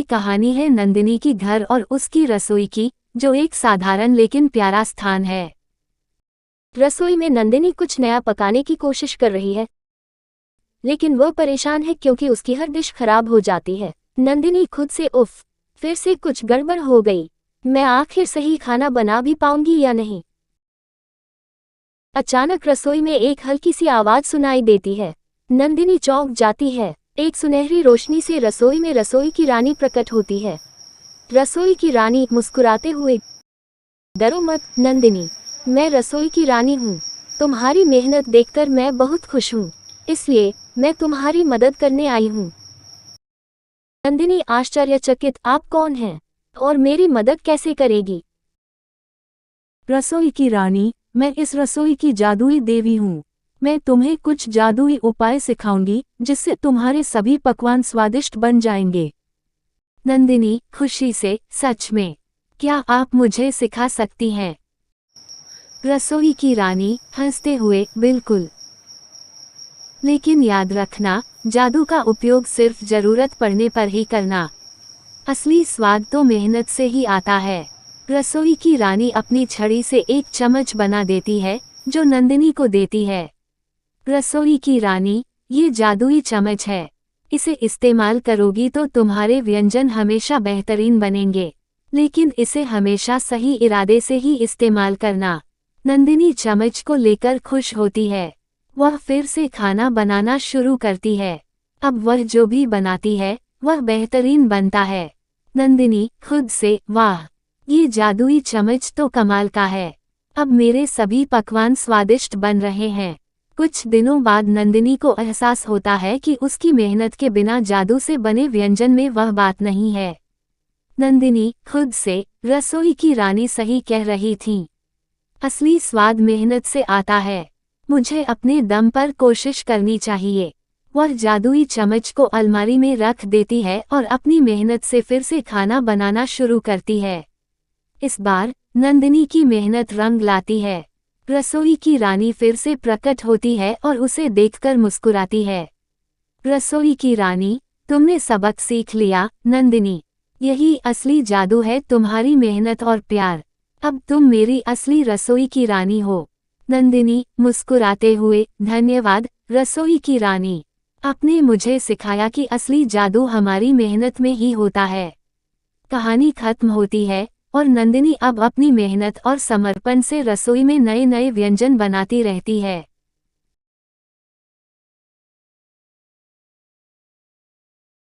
कहानी है नंदिनी की घर और उसकी रसोई की, जो एक साधारण लेकिन प्यारा स्थान है। रसोई में नंदिनी कुछ नया पकाने की कोशिश कर रही है, लेकिन वह परेशान है क्योंकि उसकी हर डिश खराब हो जाती है। नंदिनी खुद से उफ, फिर से कुछ गड़बड़ हो गई। मैं आखिर सही खाना बना भी पाऊंगी या नहीं? अचानक रसोई में एक हल्की सी आवाज सुनाई देती है। नंदिनी चौंक जाती है। एक सुनहरी रोशनी से रसोई में रसोई की रानी प्रकट होती है। रसोई की रानी मुस्कुराते हुए, डरो मत नंदिनी, मैं रसोई की रानी हूँ। तुम्हारी मेहनत देखकर मैं बहुत खुश हूँ, इसलिए मैं तुम्हारी मदद करने आई हूँ। नंदिनी आश्चर्यचकित, आप कौन हैं और मेरी मदद कैसे करेगी? रसोई की रानी, मैं इस रसोई की जादुई देवी हूँ। मैं तुम्हें कुछ जादुई उपाय सिखाऊंगी जिससे तुम्हारे सभी पकवान स्वादिष्ट बन जाएंगे। नंदिनी खुशी से, सच में? क्या आप मुझे सिखा सकती हैं? रसोई की रानी हंसते हुए, बिल्कुल। लेकिन याद रखना, जादू का उपयोग सिर्फ जरूरत पड़ने पर ही करना। असली स्वाद तो मेहनत से ही आता है। रसोई की रानी अपनी छड़ी से एक चम्मच बना देती है, जो नंदिनी को देती है। रसोई की रानी, ये जादुई चम्मच है। इसे इस्तेमाल करोगी तो तुम्हारे व्यंजन हमेशा बेहतरीन बनेंगे, लेकिन इसे हमेशा सही इरादे से ही इस्तेमाल करना। नंदिनी चम्मच को लेकर खुश होती है। वह फिर से खाना बनाना शुरू करती है। अब वह जो भी बनाती है, वह बेहतरीन बनता है। नंदिनी खुद से, वाह, ये जादुई चम्मच तो कमाल का है। अब मेरे सभी पकवान स्वादिष्ट बन रहे हैं। कुछ दिनों बाद नंदिनी को एहसास होता है कि उसकी मेहनत के बिना जादू से बने व्यंजन में वह बात नहीं है। नंदिनी खुद से, रसोई की रानी सही कह रही थी। असली स्वाद मेहनत से आता है। मुझे अपने दम पर कोशिश करनी चाहिए। वह जादुई चम्मच को अलमारी में रख देती है और अपनी मेहनत से फिर से खाना बनाना शुरू करती है। इस बार नंदिनी की मेहनत रंग लाती है। रसोई की रानी फिर से प्रकट होती है और उसे देखकर मुस्कुराती है। रसोई की रानी, तुमने सबक सीख लिया नंदिनी। यही असली जादू है, तुम्हारी मेहनत और प्यार। अब तुम मेरी असली रसोई की रानी हो। नंदिनी मुस्कुराते हुए, धन्यवाद रसोई की रानी। आपने मुझे सिखाया कि असली जादू हमारी मेहनत में ही होता है। कहानी खत्म होती है और नंदिनी अब अपनी मेहनत और समर्पण से रसोई में नए नए व्यंजन बनाती रहती है।